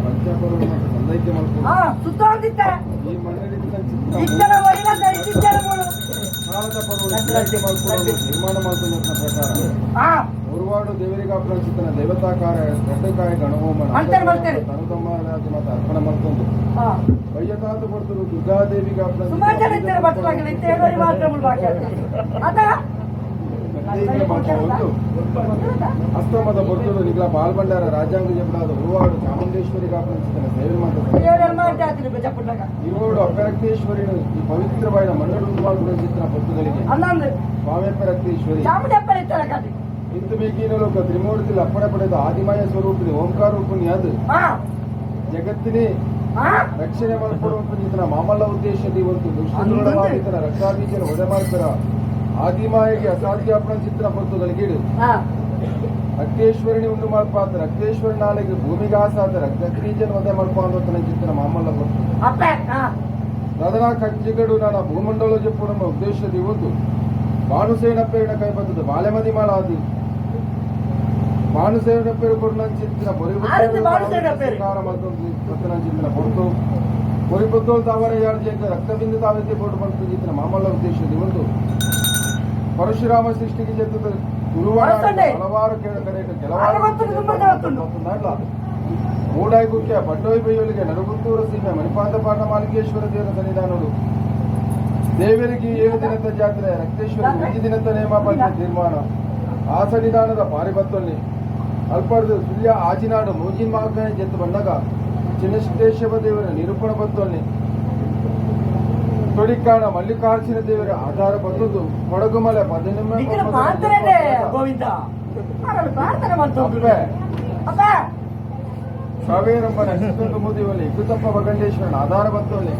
ಪಂಚಾಪುರ ಸಂದೈಕ್ಯ ಮಾಡ್ಕೊಂಡು ಸುತ್ತೋದಿತ್ತ ಈ ಮನೆಯಲ್ಲಿ ಇತರ ವೈನ ಧರಿಸಿದ್ದರಗಳು ಭಾರತ ಪರ್ವ ಮಾಡ್ಕೊಂಡು ನಿರ್ಮಾಣ ಮಾಡ್ಕೊಂಡ ಪ್ರಕಾರ ಹೊರವಾಡು ದೇವರಿಗೆ ಅಪ್ರಾಂಚಿತನ ದೈವತಾಕಾರ ಗಡ್ಡಕಾಯ ಗಣಹೋಮನ ತನುತಮ್ಮರಾಜ ಮತ್ತು ಅರ್ಪಣೆ ಮಾಡ್ಕೊಂಡು ಬಯ್ಯತಾತು ಕೊಡ್ತರು ದುರ್ಗಾದೇವಿಗೆ ಅಸ್ತಮದ ಬರ್ತರು ನಿಗ್ಲ ಪಾಲ್ಗೊಂಡಾರ ರಾಜ್ಯಾಂಗ ಜಪಡಾದ ಹೊರವಾಡು ಚಾಮುಂಡೇಶ್ವರಿಗೆ ಅಪ್ರಾಂಚಿತನ ಸೇವೆ ಮಾಡ್ತಾರೆ ಇರೋಡು ಅಪರಕ್ತೇಶ್ವರಿ ಈ ಪವಿತ್ರವಾದ ಮಂಡಳು ಚಿತ್ರ ಪತ್ತುಗಳಿಗೆ ಸ್ವಾಮ್ಯಪರಕ್ತೇಶ್ವರಿ ಇಂದು ಬೇಕೀನಲೋಕ ತ್ರಿಮೂರ್ತಿಲಿ ಅಪ್ಪಣೆ ಪಡೆದ ಆದಿಮಾಯ ಸ್ವರೂಪಿದೆ ಓಂಕಾರ ರೂಪಿಣಿ ಅದು ಜಗತ್ತಿನೇ ರಕ್ಷಣೆ ಮಾಡಿಕೊಡುವಂತ ಮಾಮಲ್ಲ ಉದ್ದೇಶದಿ ಒಂದು ದುಷ್ಟರ ರಕ್ತಾಬೀಜನ ವಧೆ ಮಾಡ್ತಾರ ಆದಿಮಾಯಿಗೆ ಅಸಾಧ್ಯ ಅಪ್ಪಣ ಚಿತ್ರ ಪತ್ತುಗಳಿಗಿಡು ರಕ್ತೇಶ್ವರಿನಿ ಉಂಡು ಮಾಡ್ಪಾತ ರಕ್ತೇಶ್ವರಿ ನಾಳೆಗೆ ಭೂಮಿಗೆ ಆಸಾದ ರಕ್ತಕ್ರೀಜನ ವಧೆ ಮಾಡ್ಕೊಂಡ ಚಿತ್ರ ಮಾಮಲ್ಲ ಬರ್ತು ರದನಾ ಕಜ್ಜಿಗಡು ನನ್ನ ಭೂಮಂಡಲ ಜಪ್ಪು ನಮ್ಮ ಉದ್ದೇಶದಿ ಒಂದು ಭಾನುಸೇನ ಪೇರಿನ ಕೈ ಬಂದದ್ದು ಬಾಳೆಮದಿ ಮಾಡಾದಿ ಭಾನುಸೇನ ಪೇರು ಕೊಡ ಚಿತ್ರ ಚಿತ್ರ ಕೊಡ್ತು పొరిపొద్దులు తావరయ్యాడు చేత రక్తబిందు తావెత్తి పోటు పడుతూ చెప్పిన మామల్ల ఉద్దేశం ಒಂದು ಪರಶುರಾಮ ಸೃಷ್ಟಿಗೆ చెప్తుంది గురువాడ ಹಲವಾರು ಕರೆಯಟ ಕೆಲವಾರು ಮೂಡಾಯಿ ಕುಕ್ಕೆ ಪಟ್ಟೋಯ್ ಬೈಯೋಲಿಗೆ ನರಗುತ್ತೂರು ಸೀಮೆ ಮಣಿಪಾದ ಪಾಠ ಮಾಲಿಕೇಶ್ವರ ದೇವರ ಸನ್ನಿಧಾನಗಳು ದೇವರಿಗೆ 7 ದಿನದ ಜಾತ್ರೆ ರಕ್ತೇಶ್ವರಿಗೆ 5 ದಿನದ ನೇಮಪಟ್ಟ ತೀರ್ಮಾನ ಆ ಸನ್ನಿಧಾನದ ಪಾರಿಬತ್ತಲ್ಲಿ ಅಲ್ಪರ್ದು ಸುಳ್ಯ ಆಜಿನಾಡು ಮೂಜಿನ್ ಮಾಲ್ಕನೆ ಜೆತ್ತು ಬಂದಾಗ ಚಿನ್ನಸಿದ್ದೇಶ್ವರ ದೇವರ ನಿರೂಪಣ ಬತ್ತಲ್ಲಿ ತೊಡಿಕಾಣ ಮಲ್ಲಿಕಾರ್ಜುನ ದೇವರ ಆಧಾರ ಬಂದದ್ದು ಕೊಡಗುಮಲೆ 18 ಕಾವೇರಮ್ಮನ ಅಷ್ಟೊಂದು ಮುದಿವಲ್ಲಿ ಇಕ್ಕುತಪ್ಪ ಬಗಂಡೇಶ್ವರನ ಆಧಾರ ಬತ್ತಲ್ಲಿ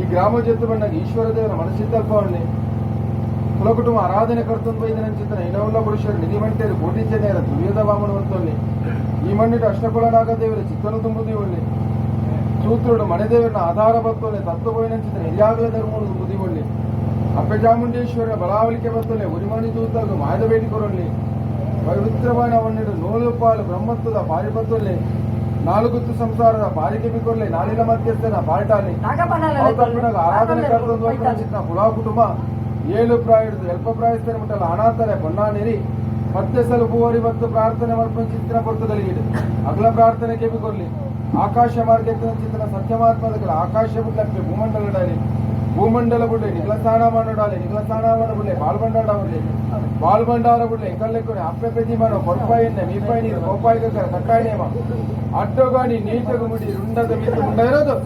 ಈ ಗ್ರಾಮ ಜೊತೆ ಬಂದಾಗ ಈಶ್ವರ ದೇವರ ಮನಸ್ಸಿದ್ದಲ್ಪವನ್ನೇ ಕುಲಕುಟುಂಬ ಆರಾಧನೆ ಕರ್ತೊಂದು ಬೈದನ ಚಿತ್ರ ಇನ್ನೋಲ್ಲ ಪುರುಷರು ನಿಧಿ ಮಂಟೇರು ಕೋಟಿ ಜನರ ದುರ್ಯೋಧ ವಾಮನ ಹೊತ್ತಲ್ಲಿ ಈ ಮಣ್ಣಿಟ್ಟು ಅಷ್ಟಕುಲನಾಗ ದೇವರ ಚಿಕ್ಕನು ತುಂಬುದಿವಲ್ಲಿ ಸೂತ್ರುಡು ಮನೆ ದೇವರನ್ನ ಆಧಾರ ಬತ್ತೊಲೆ ತತ್ವಬೋಯಿನ ಚಿತ್ರ ಹಿರಿಯಾಗಲ ಧರ್ಮವನ್ನು ಮುದಿವಳ್ಳಿ ಅಪ್ಪೆ ಚಾಮುಂಡೇಶ್ವರ ಬಲಾವಲಿಕೆ ಬತ್ತೊಲೆ ಉರಿಮಣಿ ತೂತಲು ಮಾಯದ ಬೇಟಿ ಕೊರೊಳ್ಳಿ ಪವಿತ್ರವಾದ ಅವನ್ನಿಡು ನೋಲು ಪಾಲು ಬ್ರಹ್ಮತ್ವದ ಪಾರಿ ಬತ್ತೊಲೆ ನಾಲ್ಗುತ್ತು ಸಂಸಾರದ ಪಾರಿಗೆ ಬಿಕೊರ್ಲೆ ನಾಳಿನ ಮಧ್ಯಸ್ಥನ ಪಾಲ್ಟಾಲಿ ಆರಾಧನೆ ಕರ್ತೊಂದು ಚಿತ್ರ ಪುಲಾವ್ ಕುಟುಂಬ 7 ಪ್ರಾಯದ್ದು ಎಲ್ಪ ಪ್ರಾಯಸ್ಥರ ಮುಟ್ಟಲ್ಲ ಅನಾಥರೆ ಬೊನ್ನಾನೇರಿ ಮತ್ತೆ ಸಲುಪುವರಿ ಮತ್ತು ಪ್ರಾರ್ಥನೆ ಮಾಡ್ಕೊಂಡು ಚಿತ್ರ ಪೊರ್ತುಗಳಿಗಿದೆ ಅಗಲ ಪ್ರಾರ್ಥನೆ ಕೆಬಿಕೊರ್ಲಿ ಆಕಾಶ ಮಾರ್ಗ ಚಿತ್ರ ಸತ್ಯಮಾತ್ಮದ ಆಕಾಶ ಬುಡ್ಲಕ್ಕೆ ಭೂಮಂಡಲ ಭೂಮಂಡಲ ಬುಡ್ಲೆ ನಿಗಲ ಸ್ನಾನ ಮಾಡೋಡಾಲೆ ನಿಗಲ ಸ್ನಾನ ಮಾಡಬುಡ್ಲೆ ಬಾಲ್ಬಂಡಾಡ ಬುಡ್ಲೆ ಬಾಲ್ಬಂಡಾರ ಬುಡ್ಲೆ ಕಲ್ಲೆಕ್ಕೊನೆ ಅಪ್ಪೆ ಪೆದಿ ಮಾಡೋ ಕೊಡ್ಪಾಯಿ ಎಣ್ಣೆ ಮೀಪಾಯಿ ನೀರು ಕೋಪಾಯಿ ಕಟ್ಟಾಯ ನೇಮ ಅಡ್ಡೋಗಾಣಿ ನೀಟಗು ಮುಡಿ ರುಂಡದ ಮೀಟು ಮುಂಡ ಇರೋದು